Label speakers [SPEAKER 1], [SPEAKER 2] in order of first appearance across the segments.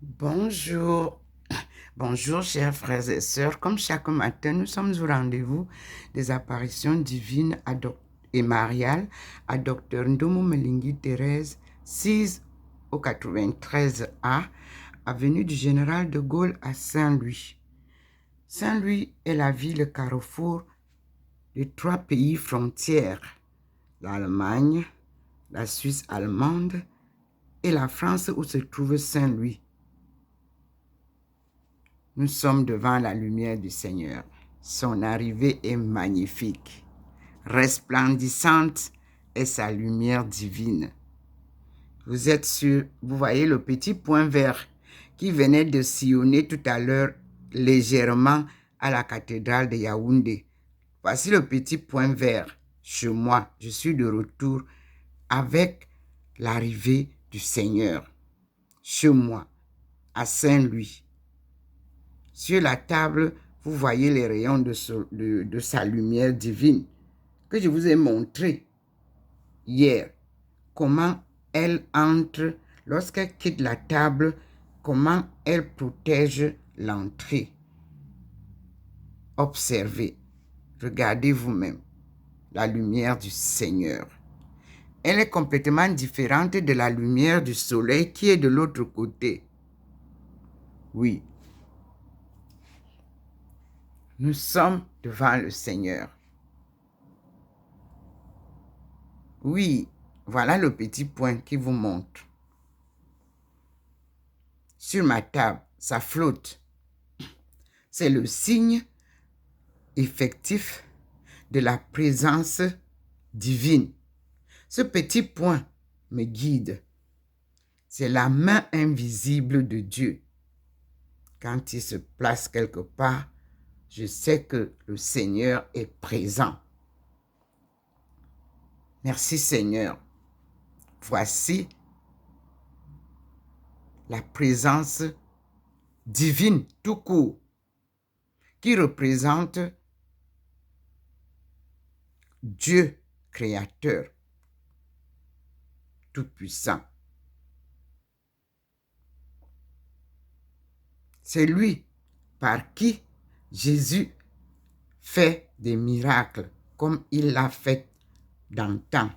[SPEAKER 1] Bonjour, bonjour chers frères et sœurs. Comme chaque matin, nous sommes au rendez-vous des apparitions divines et mariales à Dr Ndomo Melingi Thérèse, 6 au 93A, avenue du Général de Gaulle à Saint-Louis. Saint-Louis est la ville carrefour de 3 pays frontières, l'Allemagne, la Suisse allemande et la France où se trouve Saint-Louis. Nous sommes devant la lumière du Seigneur. Son arrivée est magnifique. Resplendissante est sa lumière divine. Vous voyez le petit point vert qui venait de sillonner tout à l'heure légèrement à la cathédrale de Yaoundé. Voici le petit point vert chez moi. Je suis de retour avec l'arrivée du Seigneur. Chez moi, à Saint-Louis. Sur la table, vous voyez les rayons de sa lumière divine que je vous ai montré hier. Comment elle entre lorsqu'elle quitte la table, comment elle protège l'entrée. Observez, regardez vous-même la lumière du Seigneur. Elle est complètement différente de la lumière du soleil qui est de l'autre côté. Oui, nous sommes devant le Seigneur. Oui, voilà le petit point qui vous montre. Sur ma table, ça flotte. C'est le signe effectif de la présence divine. Ce petit point me guide. C'est la main invisible de Dieu. Quand il se place quelque part, je sais que le Seigneur est présent. Merci Seigneur. Voici la présence divine tout court qui représente Dieu créateur tout-puissant. C'est lui par qui Jésus fait des miracles comme il l'a fait dans le temps.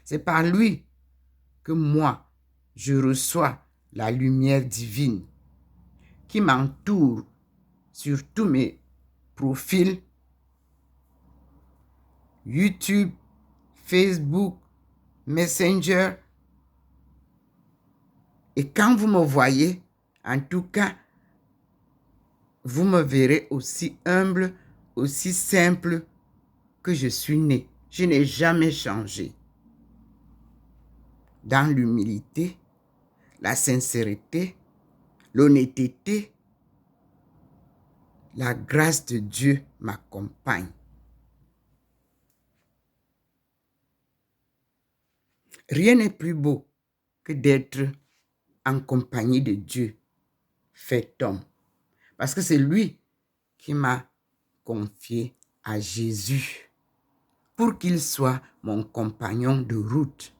[SPEAKER 1] C'est par lui que moi, je reçois la lumière divine qui m'entoure sur tous mes profils YouTube, Facebook, Messenger. Et quand vous me voyez, en tout cas, vous me verrez aussi humble, aussi simple que je suis né. Je n'ai jamais changé. Dans l'humilité, la sincérité, l'honnêteté, la grâce de Dieu m'accompagne. Rien n'est plus beau que d'être en compagnie de Dieu, fait homme. Parce que c'est lui qui m'a confié à Jésus pour qu'il soit mon compagnon de route.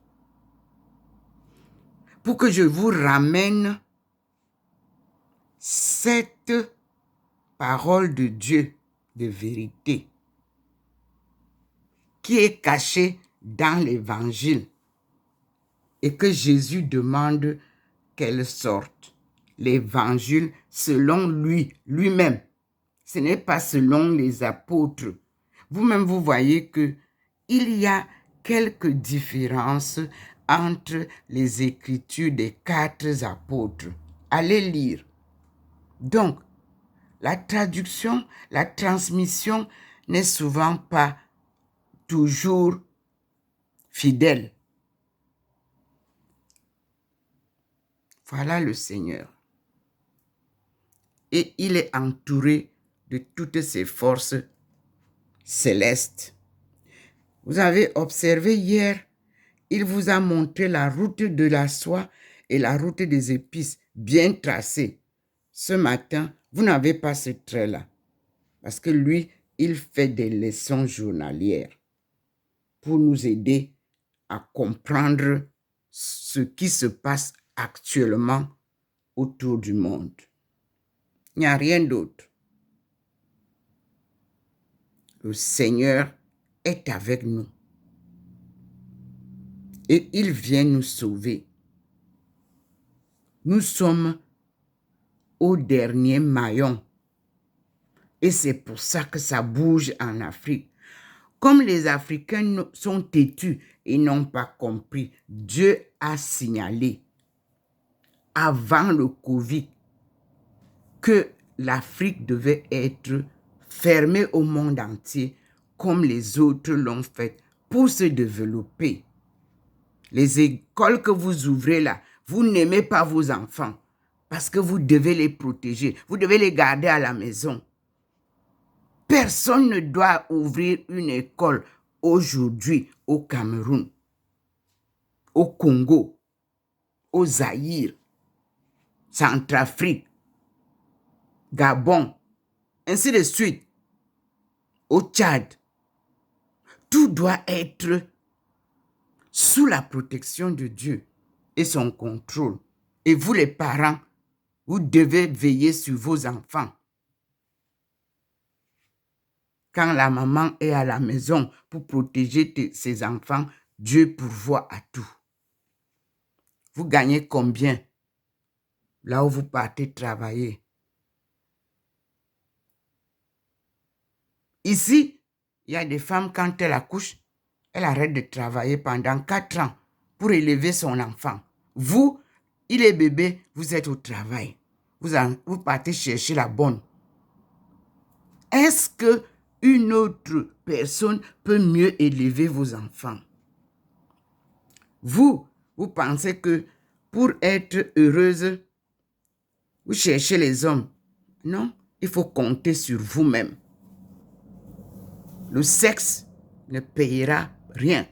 [SPEAKER 1] Pour que je vous ramène cette parole de Dieu de vérité qui est cachée dans l'évangile et que Jésus demande qu'elle sorte. L'évangile selon lui-même. Ce n'est pas selon les apôtres. Vous-même, vous voyez que il y a quelques différences entre les écritures des 4 apôtres. Allez lire. Donc, la traduction, la transmission n'est souvent pas toujours fidèle. Voilà le Seigneur. Et il est entouré de toutes ses forces célestes. Vous avez observé hier, il vous a montré la route de la soie et la route des épices bien tracée. Ce matin, vous n'avez pas ce trait-là. Parce que lui, il fait des leçons journalières pour nous aider à comprendre ce qui se passe actuellement autour du monde. Il n'y a rien d'autre. Le Seigneur est avec nous. Et il vient nous sauver. Nous sommes au dernier maillon. Et c'est pour ça que ça bouge en Afrique. Comme les Africains sont têtus et n'ont pas compris, Dieu a signalé avant le Covid que l'Afrique devait être fermée au monde entier comme les autres l'ont fait pour se développer. Les écoles que vous ouvrez là, vous n'aimez pas vos enfants parce que vous devez les protéger, vous devez les garder à la maison. Personne ne doit ouvrir une école aujourd'hui au Cameroun, au Congo, au Zaïre, Centrafrique, Gabon, ainsi de suite, au Tchad. Tout doit être sous la protection de Dieu et son contrôle. Et vous les parents, vous devez veiller sur vos enfants. Quand la maman est à la maison pour protéger ses enfants, Dieu pourvoit à tout. Vous gagnez combien là où vous partez travailler? Ici, il y a des femmes, quand elles accouchent, elles arrêtent de travailler pendant 4 ans pour élever son enfant. Vous, il est bébé, vous êtes au travail. Vous partez chercher la bonne. Est-ce qu'une autre personne peut mieux élever vos enfants? Vous pensez que pour être heureuse, vous cherchez les hommes. Non, il faut compter sur vous-même. Le sexe ne payera rien.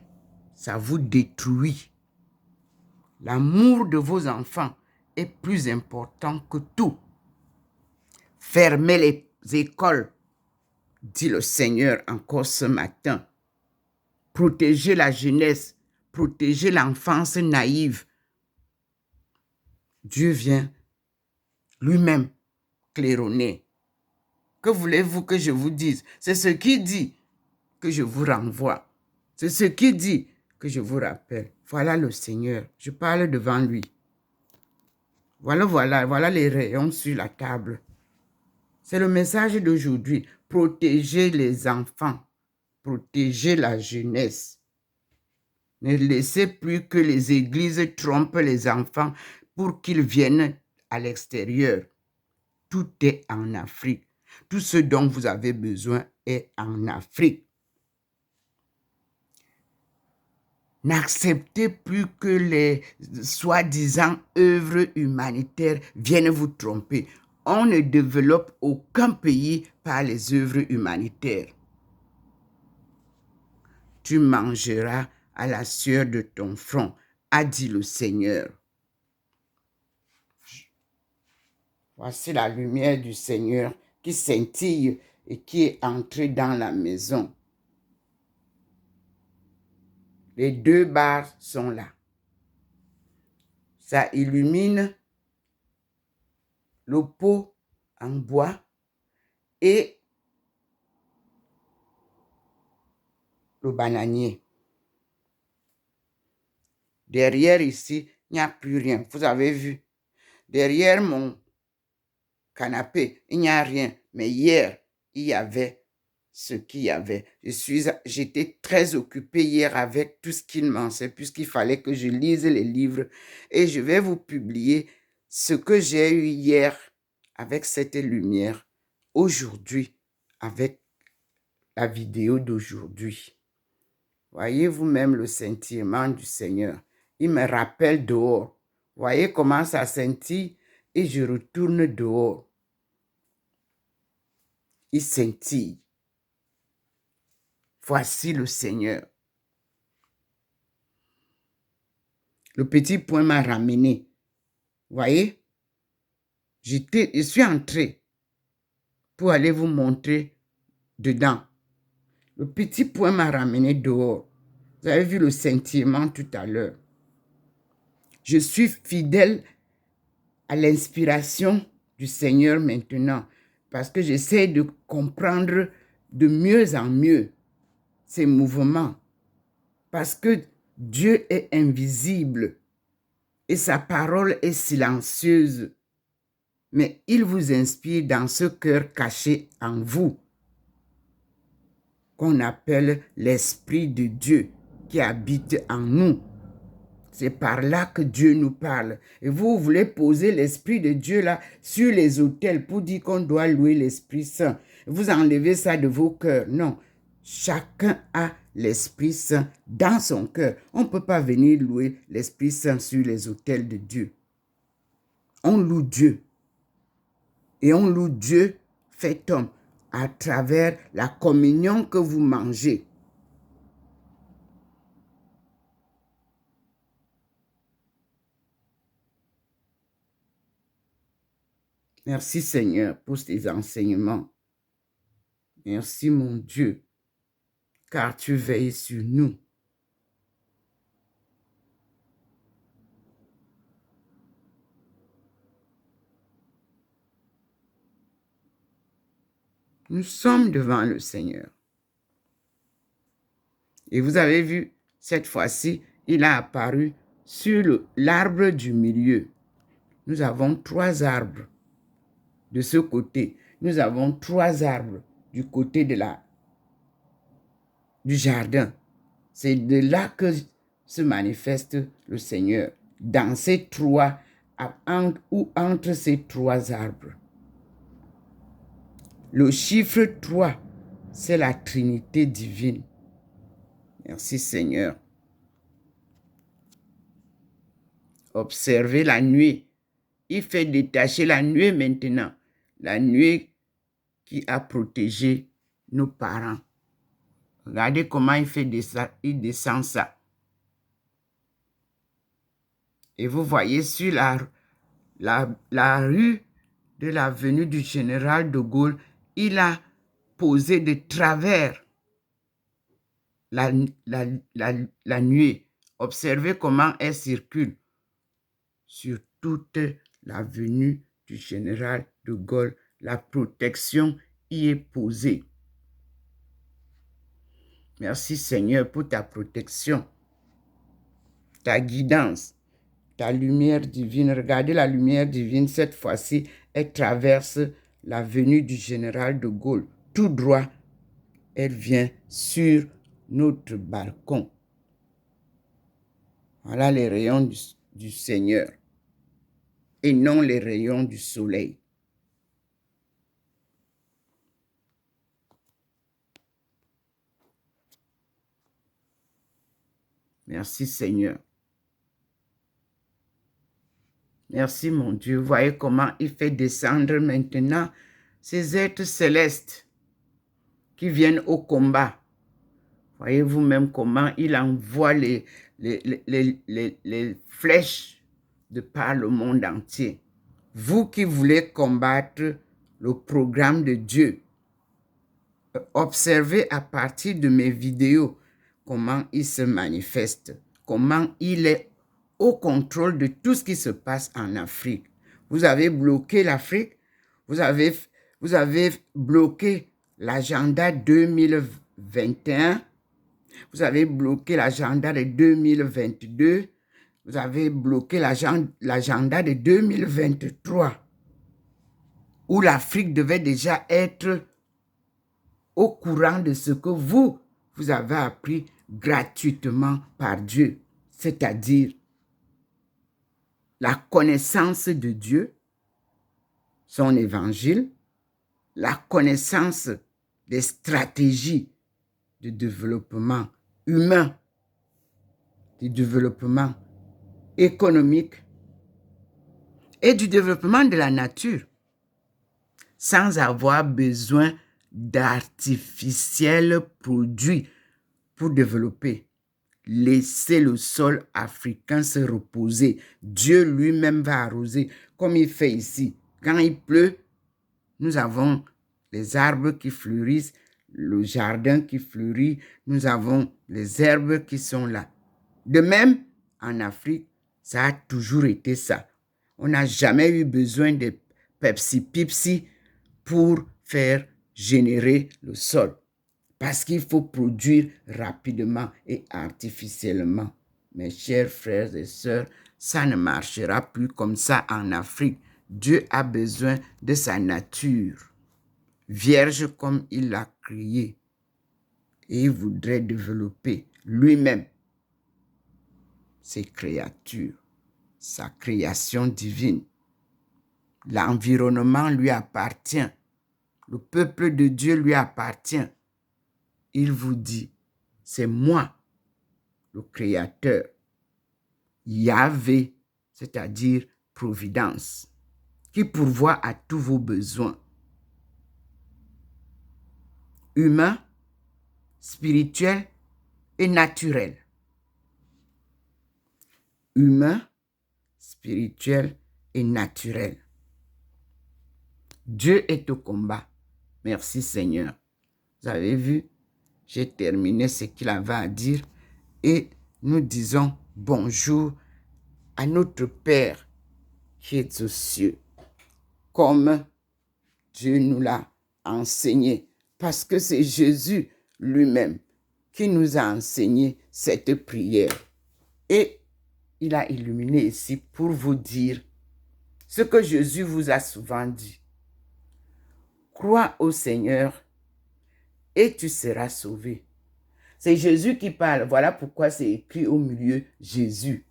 [SPEAKER 1] Ça vous détruit. L'amour de vos enfants est plus important que tout. Fermez les écoles, dit le Seigneur encore ce matin. Protégez la jeunesse, protégez l'enfance naïve. Dieu vient lui-même claironner. Que voulez-vous que je vous dise? C'est ce qu'il dit que je vous renvoie. C'est ce qu'il dit que je vous rappelle. Voilà le Seigneur. Je parle devant lui. Voilà les rayons sur la table. C'est le message d'aujourd'hui. Protégez les enfants. Protégez la jeunesse. Ne laissez plus que les églises trompent les enfants pour qu'ils viennent à l'extérieur. Tout est en Afrique. Tout ce dont vous avez besoin est en Afrique. N'acceptez plus que les soi-disant œuvres humanitaires viennent vous tromper. On ne développe aucun pays par les œuvres humanitaires. Tu mangeras à la sueur de ton front, a dit le Seigneur. Voici la lumière du Seigneur qui scintille et qui est entrée dans la maison. Les 2 barres sont là. Ça illumine le pot en bois et le bananier. Derrière ici, il n'y a plus rien. Vous avez vu. Derrière mon canapé, il n'y a rien. Mais hier, il y avait ce qu'il y avait. J'étais très occupée hier avec tout ce qu'il manquait, puisqu'il fallait que je lise les livres. Et je vais vous publier ce que j'ai eu hier avec cette lumière, aujourd'hui avec la vidéo d'aujourd'hui. Voyez vous-même le scintillement du Seigneur. Il me rappelle dehors. Voyez comment ça scintille et je retourne dehors. Il scintille. Voici le Seigneur. Le petit point m'a ramené. Voyez? Je suis entré pour aller vous montrer dedans. Le petit point m'a ramené dehors. Vous avez vu le scintillement tout à l'heure. Je suis fidèle à l'inspiration du Seigneur maintenant, parce que j'essaie de comprendre de mieux en mieux ces mouvements, parce que Dieu est invisible et sa parole est silencieuse, mais il vous inspire dans ce cœur caché en vous, qu'on appelle l'Esprit de Dieu qui habite en nous. C'est par là que Dieu nous parle. Et vous voulez poser l'Esprit de Dieu là sur les autels pour dire qu'on doit louer l'Esprit Saint. Vous enlevez ça de vos cœurs. Non. Chacun a l'Esprit Saint dans son cœur. On ne peut pas venir louer l'Esprit Saint sur les autels de Dieu. On loue Dieu. Et on loue Dieu fait homme à travers la communion que vous mangez. Merci Seigneur pour ces enseignements. Merci mon Dieu, car tu veilles sur nous. Nous sommes devant le Seigneur. Et vous avez vu, cette fois-ci, il a apparu sur l'arbre du milieu. Nous avons 3 arbres de ce côté. Nous avons 3 arbres du côté du jardin. C'est de là que se manifeste le Seigneur, dans ces 3, ou entre ces 3 arbres. Le chiffre 3, c'est la Trinité divine. Merci Seigneur. Observez la nuée. Il fait détacher la nuée maintenant. La nuée qui a protégé nos parents. Regardez comment il descend ça. Et vous voyez sur la rue de l'avenue du Général de Gaulle, il a posé de travers la nuée. Observez comment elle circule sur toute l'avenue du Général de Gaulle. La protection y est posée. Merci Seigneur pour ta protection, ta guidance, ta lumière divine. Regardez la lumière divine, cette fois-ci, elle traverse l'avenue du Général de Gaulle. Tout droit, elle vient sur notre balcon. Voilà les rayons du Seigneur et non les rayons du soleil. Merci Seigneur. Merci mon Dieu. Voyez comment il fait descendre maintenant ces êtres célestes qui viennent au combat. Voyez vous-même comment il envoie les flèches de par le monde entier. Vous qui voulez combattre le programme de Dieu, observez à partir de mes vidéos comment il se manifeste, comment il est au contrôle de tout ce qui se passe en Afrique. Vous avez bloqué l'Afrique, vous avez bloqué l'agenda 2021, vous avez bloqué l'agenda de 2022, vous avez bloqué l'agenda de 2023, où l'Afrique devait déjà être au courant de ce que vous avez appris gratuitement par Dieu, c'est-à-dire la connaissance de Dieu, son évangile, la connaissance des stratégies de développement humain, du développement économique et du développement de la nature, sans avoir besoin d'artificiels produits pour développer. Laissez le sol africain se reposer. Dieu lui-même va arroser, comme il fait ici. Quand il pleut, nous avons les arbres qui fleurissent, le jardin qui fleurit, nous avons les herbes qui sont là. De même, en Afrique, ça a toujours été ça. On n'a jamais eu besoin de Pepsi pour faire générer le sol. Parce qu'il faut produire rapidement et artificiellement. Mes chers frères et sœurs, ça ne marchera plus comme ça en Afrique. Dieu a besoin de sa nature, vierge comme il l'a créée. Et il voudrait développer lui-même ses créatures, sa création divine. L'environnement lui appartient. Le peuple de Dieu lui appartient. Il vous dit, c'est moi, le Créateur, Yahvé, c'est-à-dire Providence, qui pourvoit à tous vos besoins humains, spirituels et naturels. Humains, spirituels et naturels. Dieu est au combat. Merci Seigneur. Vous avez vu, j'ai terminé ce qu'il avait à dire et nous disons bonjour à notre Père qui est aux cieux, comme Dieu nous l'a enseigné, parce que c'est Jésus lui-même qui nous a enseigné cette prière. Et il a illuminé ici pour vous dire ce que Jésus vous a souvent dit. Crois au Seigneur et tu seras sauvé. C'est Jésus qui parle. Voilà pourquoi c'est écrit au milieu Jésus.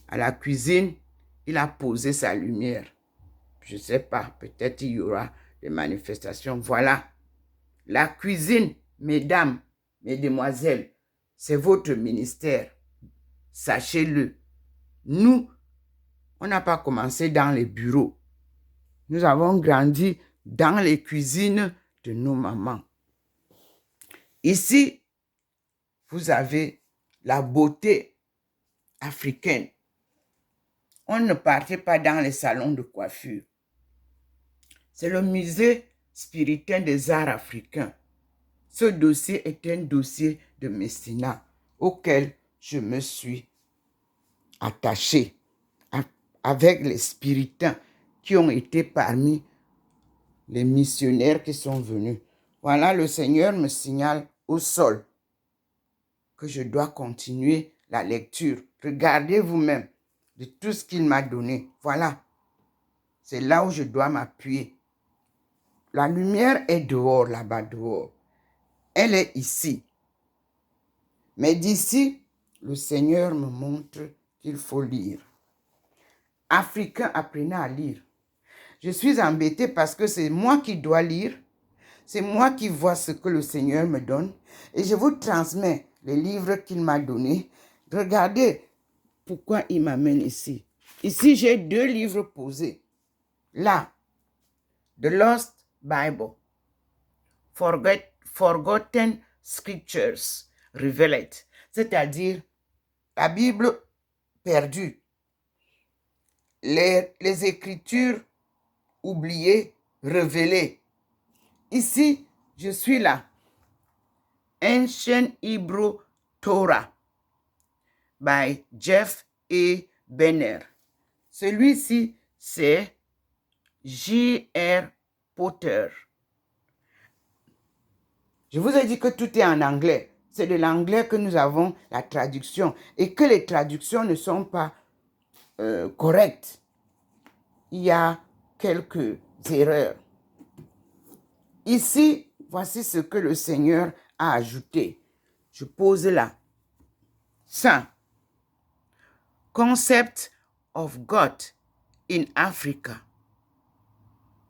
[SPEAKER 1] À la cuisine, il a posé sa lumière. Je ne sais pas, peut-être il y aura des manifestations. Voilà. La cuisine, mesdames, mesdemoiselles, c'est votre ministère. Sachez-le. Nous, on n'a pas commencé dans les bureaux. Nous avons grandi dans les cuisines de nos mamans. Ici, vous avez la beauté africaine. On ne partait pas dans les salons de coiffure. C'est le musée spirituel des arts africains. Ce dossier est un dossier de mécénat auquel je me suis attaché avec les spiritains qui ont été parmi les missionnaires qui sont venus. Voilà, le Seigneur me signale au sol que je dois continuer la lecture. Regardez vous-même de tout ce qu'il m'a donné. Voilà, c'est là où je dois m'appuyer. La lumière est dehors, là-bas dehors. Elle est ici. Mais d'ici, le Seigneur me montre qu'il faut lire. Africains, apprenez à lire. Je suis embêtée parce que c'est moi qui dois lire. C'est moi qui vois ce que le Seigneur me donne. Et je vous transmets les livres qu'il m'a donnés. Regardez pourquoi il m'amène ici. Ici, j'ai 2 livres posés. Là, The Lost Bible, Forgotten Scriptures Revealed, c'est-à-dire la Bible perdue, les Écritures oubliées, révélées. Ici, je suis là. Ancient Hebrew Torah by Jeff A. Benner. Celui-ci, c'est J.R. Potter. Je vous ai dit que tout est en anglais. C'est de l'anglais que nous avons la traduction et que les traductions ne sont pas correctes. Il y a quelques erreurs. Ici, voici ce que le Seigneur a ajouté. Je pose là. Saint. Concept of God in Africa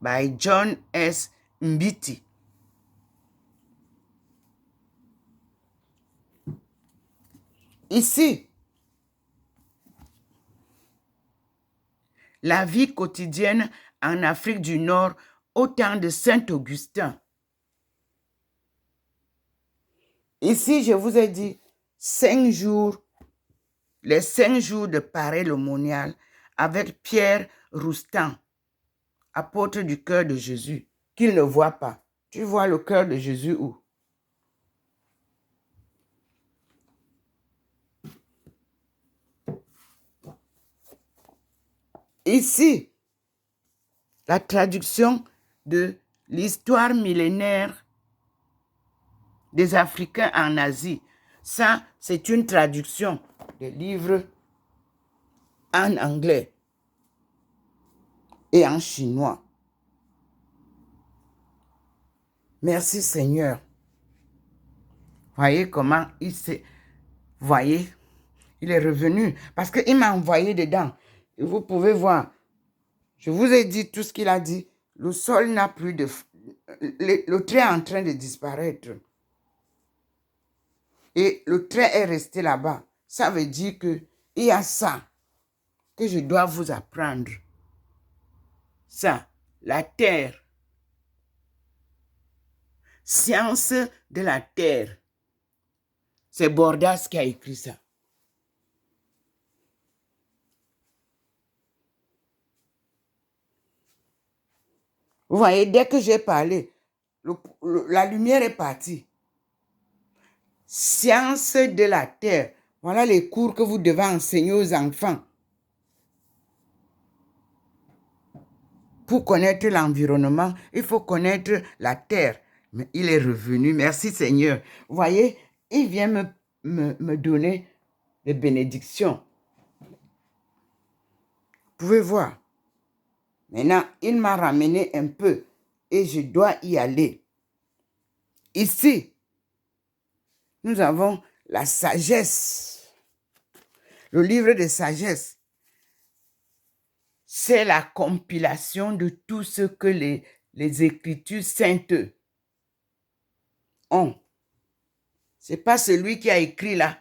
[SPEAKER 1] by John S. Mbiti. Ici, la vie quotidienne en Afrique du Nord au temps de Saint-Augustin. Ici, je vous ai dit 5 jours, les 5 jours de Paray-le-Monial avec Pierre Roustan, apôtre du cœur de Jésus, qu'il ne voit pas. Tu vois le cœur de Jésus où? Ici, la traduction de l'histoire millénaire des Africains en Asie. Ça, c'est une traduction des livres en anglais et en chinois. Merci Seigneur. Voyez comment il s'est... Voyez, il est revenu parce qu'il m'a envoyé dedans. Et vous pouvez voir, je vous ai dit tout ce qu'il a dit. Le sol n'a plus de... Le trait est en train de disparaître. Et le trait est resté là-bas. Ça veut dire qu'il y a ça que je dois vous apprendre. Ça, la terre. Science de la terre. C'est Bordas qui a écrit ça. Vous voyez, dès que j'ai parlé, la lumière est partie. Science de la terre. Voilà les cours que vous devez enseigner aux enfants. Pour connaître l'environnement, il faut connaître la terre. Mais il est revenu. Merci Seigneur. Vous voyez, il vient me donner des bénédictions. Vous pouvez voir. Maintenant, il m'a ramené un peu et je dois y aller. Ici, nous avons la sagesse. Le livre de sagesse, c'est la compilation de tout ce que les Écritures saintes ont. Ce n'est pas celui qui a écrit là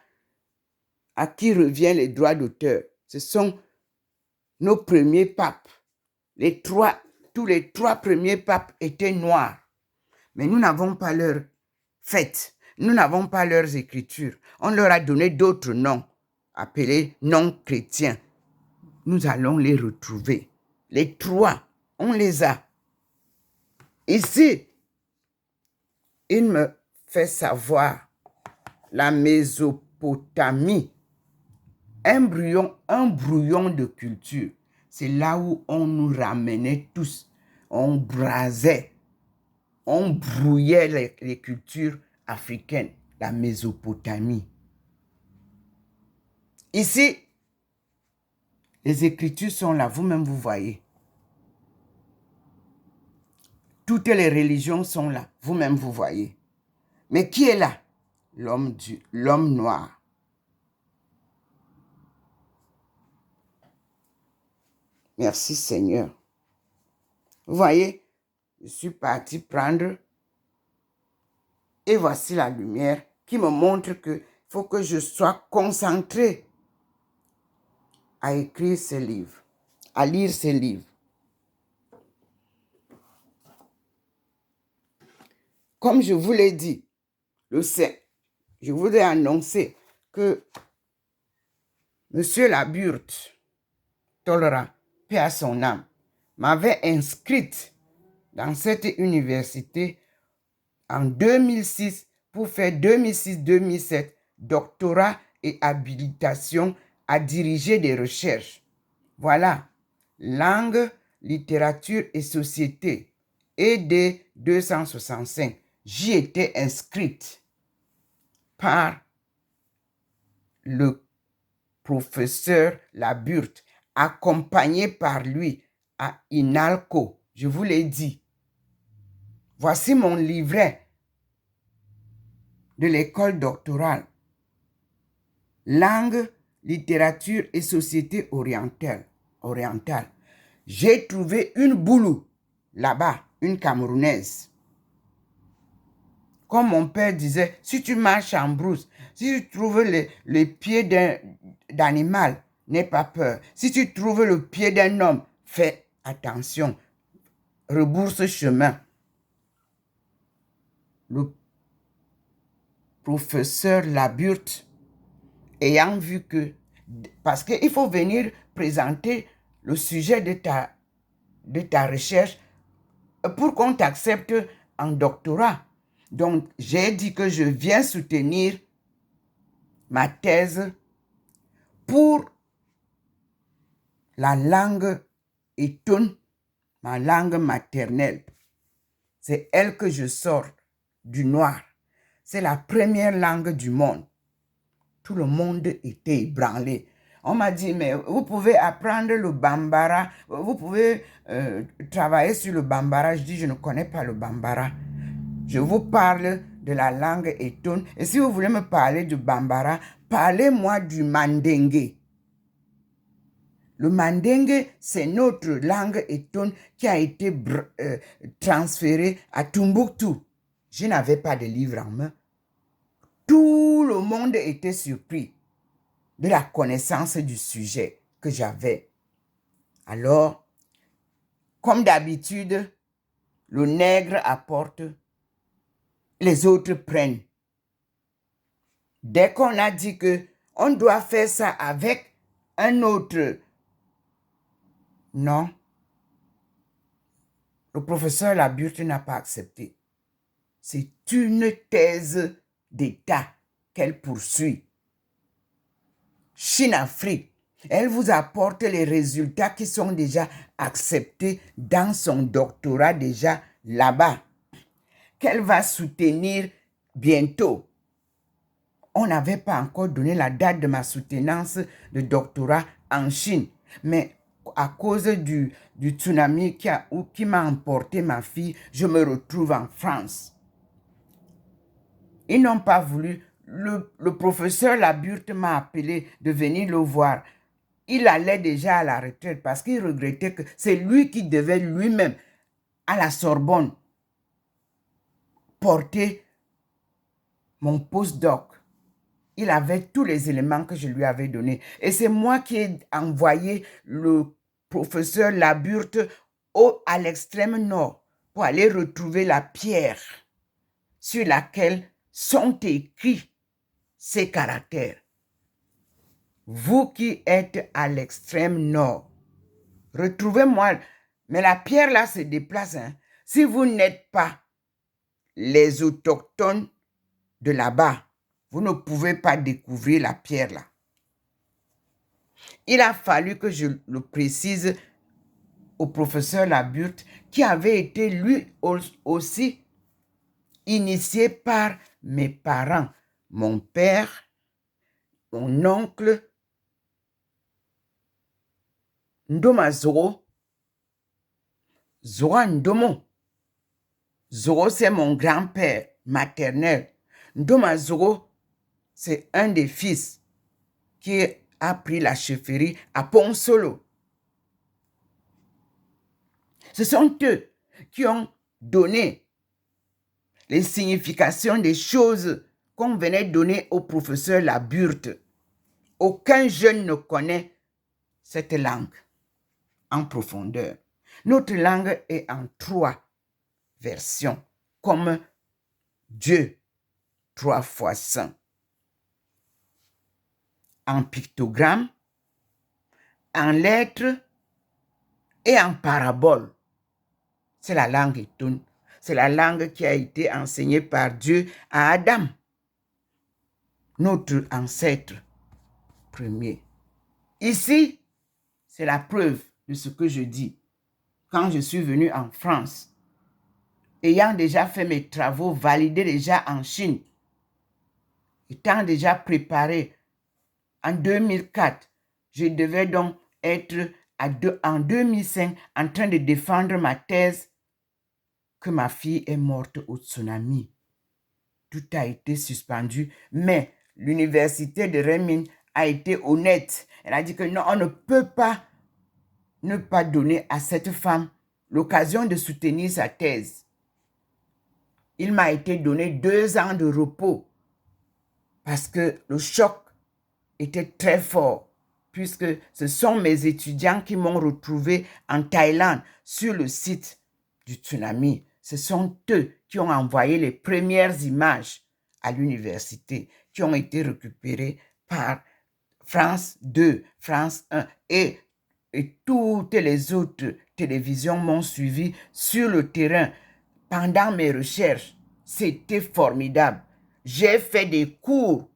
[SPEAKER 1] à qui revient les droits d'auteur. Ce sont nos premiers papes. Tous les trois premiers papes étaient noirs. Mais nous n'avons pas leur fête. Nous n'avons pas leurs écritures. On leur a donné d'autres noms, appelés noms chrétiens. Nous allons les retrouver. Les trois, on les a. Ici, il me fait savoir la Mésopotamie. Un brouillon de culture. C'est là où on nous ramenait tous. On brasait. On brouillait les cultures africaines. La Mésopotamie. Ici, les Écritures sont là. Vous-même, vous voyez. Toutes les religions sont là. Vous-même, vous voyez. Mais qui est là? L'homme noir. Merci Seigneur. Vous voyez, je suis parti prendre et voici la lumière qui me montre qu'il faut que je sois concentré à écrire ce livre, à lire ce livre. Comme je vous l'ai dit, je vous ai annoncé que M. Laburte, Tolera, paix à son âme, m'avait inscrite dans cette université en 2006 pour faire 2006-2007 doctorat et habilitation à diriger des recherches. Voilà, langue, littérature et société, ED 265. J'y étais inscrite par le professeur Laburte, accompagné par lui à INALCO. Je vous l'ai dit. Voici mon livret de l'école doctorale. Langue, littérature et société orientale. J'ai trouvé une boulou là-bas, une Camerounaise. Comme mon père disait, si tu marches en brousse, si tu trouves le pied d'animal, n'aie pas peur. Si tu trouves le pied d'un homme, fais attention. Rebrousse chemin. Le professeur Laburte, ayant vu que, parce qu'il faut venir présenter le sujet de ta recherche pour qu'on t'accepte en doctorat. Donc, j'ai dit que je viens soutenir ma thèse pour la langue Etun, ma langue maternelle. C'est elle que je sors du noir. C'est la première langue du monde. Tout le monde était ébranlé. On m'a dit, mais vous pouvez apprendre le Bambara, vous pouvez travailler sur le Bambara. Je dis, je ne connais pas le Bambara. Je vous parle de la langue Etun. Et si vous voulez me parler du Bambara, parlez-moi du Mandingue. Le Mandingue, c'est notre langue Etun qui a été transférée à Tombouctou. Je n'avais pas de livre en main. Tout le monde était surpris de la connaissance du sujet que j'avais. Alors, comme d'habitude, le nègre apporte, les autres prennent. Dès qu'on a dit que on doit faire ça avec un autre, non, le professeur Laburte n'a pas accepté. C'est une thèse d'État qu'elle poursuit. Chine-Afrique, elle vous apporte les résultats qui sont déjà acceptés dans son doctorat déjà là-bas, qu'elle va soutenir bientôt. On n'avait pas encore donné la date de ma soutenance de doctorat en Chine, mais à cause du tsunami qui m'a emporté ma fille, je me retrouve en France. Ils n'ont pas voulu. Le professeur Laburte m'a appelé de venir le voir. Il allait déjà à la retraite parce qu'il regrettait que c'est lui qui devait lui-même, à la Sorbonne, porter mon postdoc. Il avait tous les éléments que je lui avais donnés. Et c'est moi qui ai envoyé le professeur Laburte à l'extrême nord pour aller retrouver la pierre sur laquelle sont écrits ces caractères. Vous qui êtes à l'extrême nord, retrouvez-moi. Mais la pierre là se déplace. Hein. Si vous n'êtes pas les autochtones de là-bas, vous ne pouvez pas découvrir la pierre là. Il a fallu que je le précise au professeur Laburte, qui avait été lui aussi initié par mes parents, mon père, mon oncle, Ndoma Zoro, Zora Ndomo. Zoro, c'est mon grand-père maternel. Ndoma Zoro, c'est un des fils qui a pris la chefferie à Pont-Solo. Ce sont eux qui ont donné les significations des choses qu'on venait donner au professeur Laburte. Aucun jeune ne connaît cette langue en profondeur. Notre langue est en 3 versions, comme Dieu, 3 fois saint. En pictogramme, en lettres et en parabole. C'est la langue Etun. C'est la langue qui a été enseignée par Dieu à Adam, notre ancêtre premier. Ici, c'est la preuve de ce que je dis. Quand je suis venu en France, ayant déjà fait mes travaux, validés déjà en Chine, étant déjà préparé en 2004, je devais donc être en 2005 en train de défendre ma thèse que ma fille est morte au tsunami. Tout a été suspendu, mais l'université de Renmin a été honnête. Elle a dit que non, on ne peut pas ne pas donner à cette femme l'occasion de soutenir sa thèse. Il m'a été donné 2 ans de repos parce que le choc était très fort, puisque ce sont mes étudiants qui m'ont retrouvé en Thaïlande sur le site du tsunami. Ce sont eux qui ont envoyé les premières images à l'université, qui ont été récupérées par France 2, France 1 et toutes les autres télévisions m'ont suivi sur le terrain pendant mes recherches. C'était formidable. J'ai fait des cours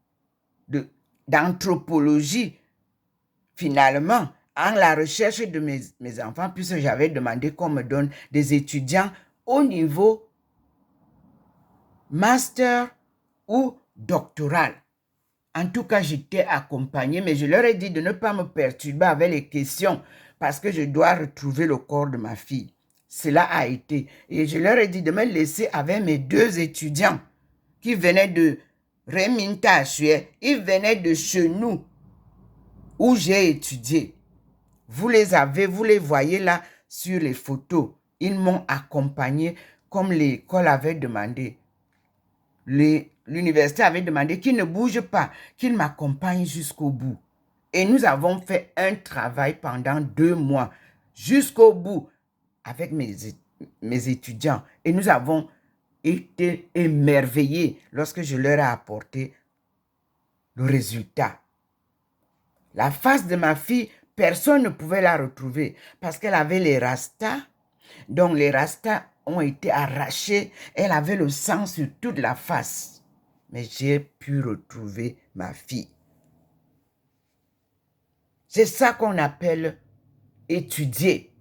[SPEAKER 1] d'anthropologie, finalement, en la recherche de mes enfants, puisque j'avais demandé qu'on me donne des étudiants au niveau master ou doctoral. En tout cas, j'étais accompagnée, mais je leur ai dit de ne pas me perturber avec les questions parce que je dois retrouver le corps de ma fille. Cela a été. Et je leur ai dit de me laisser avec mes 2 étudiants qui venaient de Reminta. Ils venaient de chez nous où j'ai étudié. Vous les voyez là sur les photos. Ils m'ont accompagné comme l'école avait demandé. L'université avait demandé qu'ils ne bougent pas, qu'ils m'accompagnent jusqu'au bout. Et nous avons fait un travail pendant 2 mois, jusqu'au bout, avec mes étudiants. Et nous avons été émerveillés lorsque je leur ai apporté le résultat. La face de ma fille, personne ne pouvait la retrouver parce qu'elle avait les rastas. Donc les rastas ont été arrachés. Elle avait le sang sur toute la face. Mais j'ai pu retrouver ma fille. C'est ça qu'on appelle étudier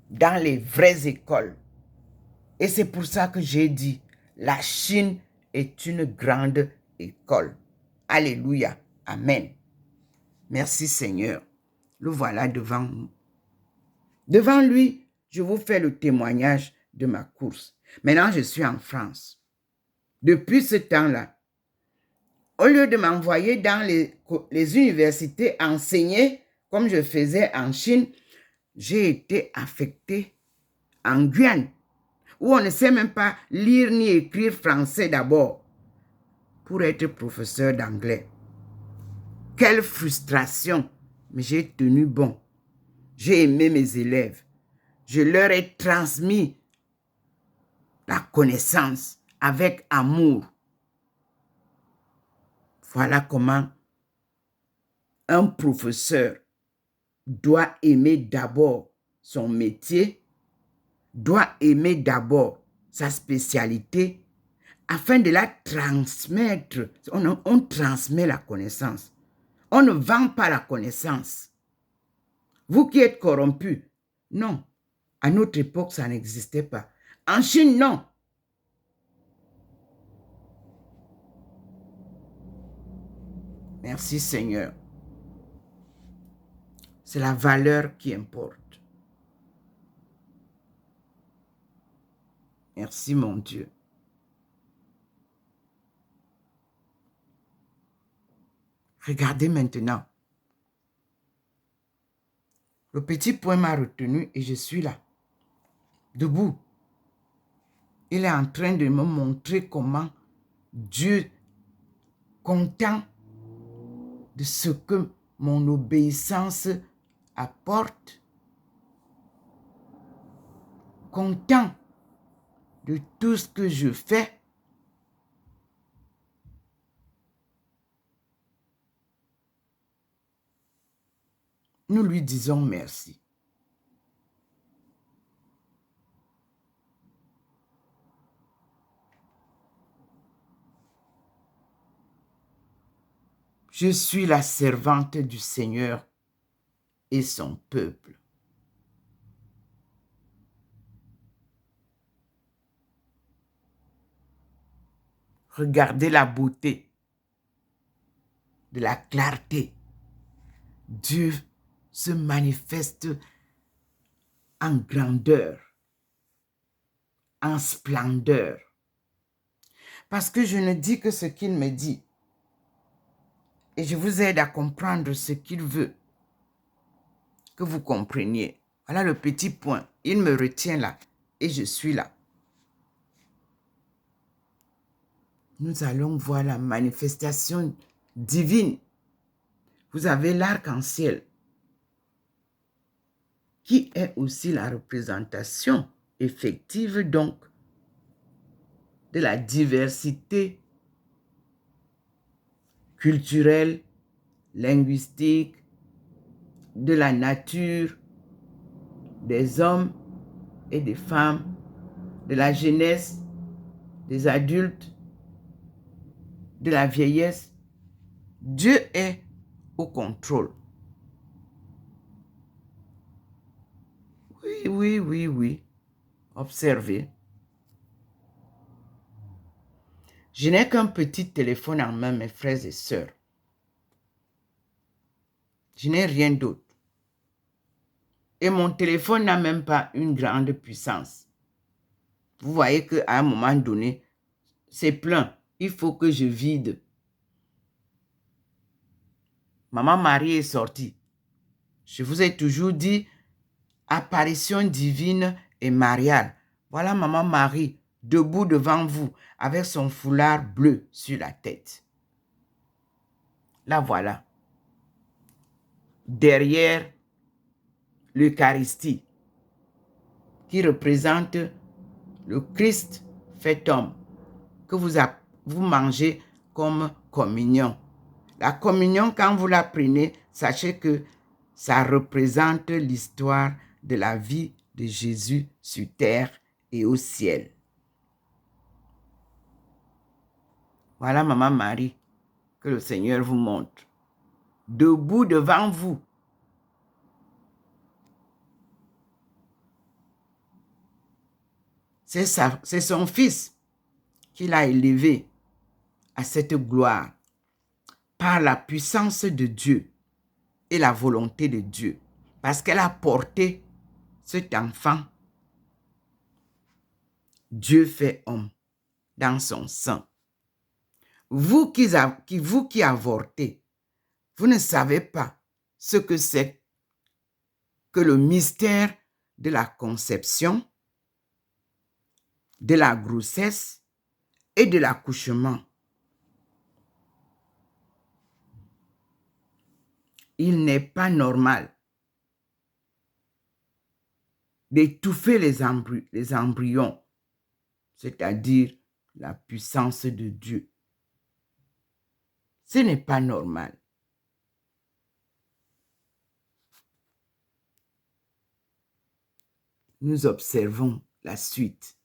[SPEAKER 1] dans les vraies écoles. Et c'est pour ça que j'ai dit, la Chine est une grande école. Alléluia. Amen. Merci Seigneur. Le voilà devant nous. Devant lui, je vous fais le témoignage de ma course. Maintenant, je suis en France. Depuis ce temps-là, au lieu de m'envoyer dans les universités enseigner comme je faisais en Chine, j'ai été affectée en Guyane, où on ne sait même pas lire ni écrire français d'abord, pour être professeur d'anglais. Quelle frustration! Mais j'ai tenu bon. J'ai aimé mes élèves. Je leur ai transmis la connaissance avec amour. Voilà comment un professeur doit aimer d'abord son métier, doit aimer d'abord sa spécialité, afin de la transmettre. On transmet la connaissance. On ne vend pas la connaissance. Vous qui êtes corrompus, non. À notre époque, ça n'existait pas. En Chine, non. Merci Seigneur. C'est la valeur qui importe. Merci mon Dieu. Regardez maintenant. Le petit point m'a retenu et je suis là, debout. Il est en train de me montrer comment Dieu, content de ce que mon obéissance apporte, content de tout ce que je fais, nous lui disons merci. Je suis la servante du Seigneur et son peuple. Regardez la beauté de la clarté. Dieu se manifeste en grandeur, en splendeur. Parce que je ne dis que ce qu'il me dit. Et je vous aide à comprendre ce qu'il veut que vous compreniez. Voilà le petit point. Il me retient là et je suis là. Nous allons voir la manifestation divine. Vous avez l'arc-en-ciel qui est aussi la représentation effective donc de la diversité culturelle, linguistique, de la nature, des hommes et des femmes, de la jeunesse, des adultes, de la vieillesse. Dieu est au contrôle. Oui, oui, oui, oui. Observez. Je n'ai qu'un petit téléphone en main, mes frères et sœurs. Je n'ai rien d'autre. Et mon téléphone n'a même pas une grande puissance. Vous voyez qu'à un moment donné, c'est plein. Il faut que je vide. Maman Marie est sortie. Je vous ai toujours dit, apparition divine et mariale. Voilà Maman Marie, debout devant vous, avec son foulard bleu sur la tête. La voilà. Derrière l'Eucharistie, qui représente le Christ fait homme, que vous mangez comme communion. La communion, quand vous la prenez, sachez que ça représente l'histoire de la vie de Jésus sur terre et au ciel. Voilà Maman Marie, que le Seigneur vous montre. Debout devant vous. C'est son fils qui l'a élevé à cette gloire par la puissance de Dieu et la volonté de Dieu. Parce qu'elle a porté cet enfant, Dieu fait homme, dans son sein. Vous qui avortez, vous ne savez pas ce que c'est que le mystère de la conception, de la grossesse et de l'accouchement. Il n'est pas normal d'étouffer les embryons, c'est-à-dire la puissance de Dieu. Ce n'est pas normal. Nous observons la suite.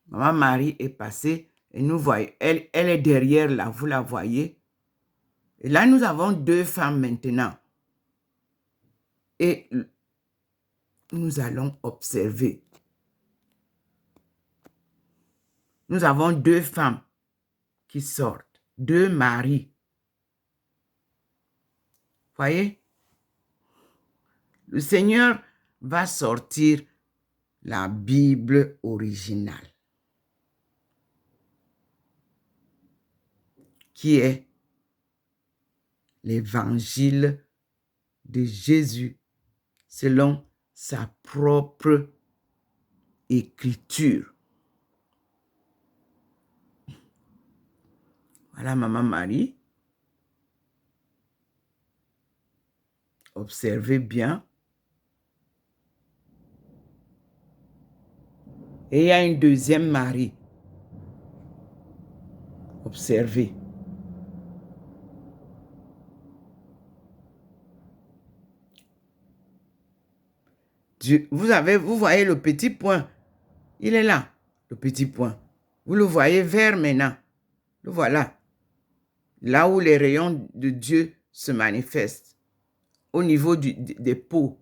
[SPEAKER 1] Maman Marie est passée et nous voyons, elle est derrière là, vous la voyez. Et là, nous avons deux femmes maintenant. Et nous allons observer. Nous avons deux femmes qui sortent, deux maris. Voyez? Le Seigneur va sortir la Bible originale, qui est l'évangile de Jésus selon sa propre écriture. Voilà Maman Marie. Observez bien. Et il y a une deuxième Marie. Observez. Vous voyez le petit point. Il est là, le petit point. Vous le voyez vert maintenant. Le voilà. Là où les rayons de Dieu se manifestent. Au niveau des peaux.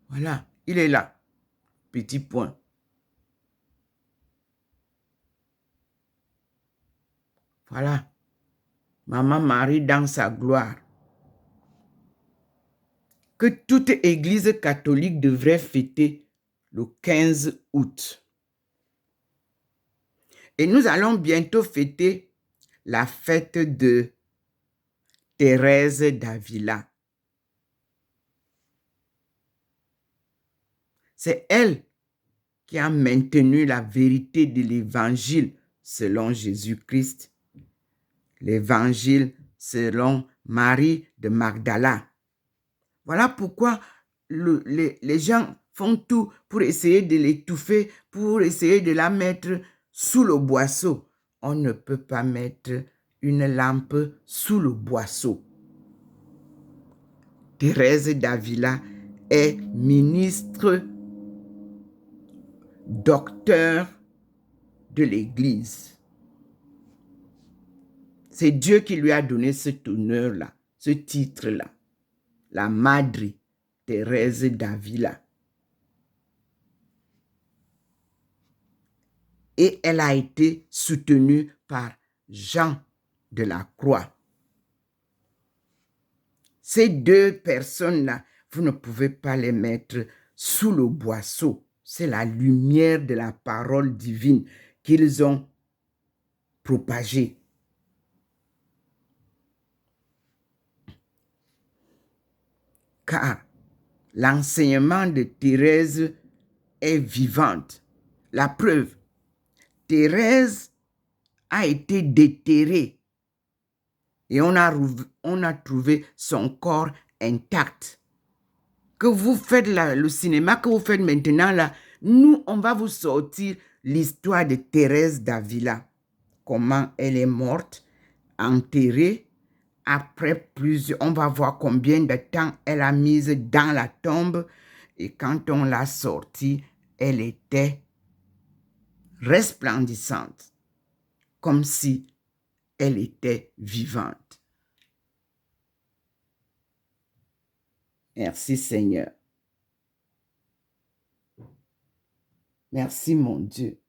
[SPEAKER 1] Voilà, il est là. Petit point. Voilà. Maman Marie dans sa gloire. Que toute église catholique devrait fêter le 15 août. Et nous allons bientôt fêter la fête de Thérèse d'Avila. C'est elle qui a maintenu la vérité de l'évangile selon Jésus-Christ. L'évangile selon Marie de Magdala. Voilà pourquoi les gens font tout pour essayer de l'étouffer, pour essayer de la mettre sous le boisseau. On ne peut pas mettre une lampe sous le boisseau. Thérèse d'Avila est ministre, docteur de l'Église. C'est Dieu qui lui a donné cet honneur-là, ce titre-là. La Madre Thérèse d'Avila. Et elle a été soutenue par Jean de la Croix. Ces deux personnes-là, vous ne pouvez pas les mettre sous le boisseau. C'est la lumière de la parole divine qu'ils ont propagée. Car l'enseignement de Thérèse est vivante. La preuve, Thérèse a été déterrée et on a trouvé son corps intact. Que vous faites le cinéma, que vous faites maintenant là, nous, on va vous sortir l'histoire de Thérèse d'Avila. Comment elle est morte, enterrée. Après on va voir combien de temps elle a mis dans la tombe. Et quand on l'a sortie, elle était resplendissante, comme si elle était vivante. Merci Seigneur. Merci mon Dieu.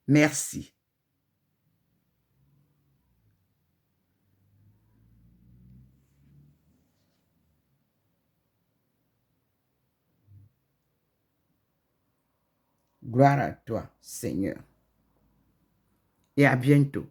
[SPEAKER 1] Merci. Gloire à toi, Seigneur. Et à bientôt.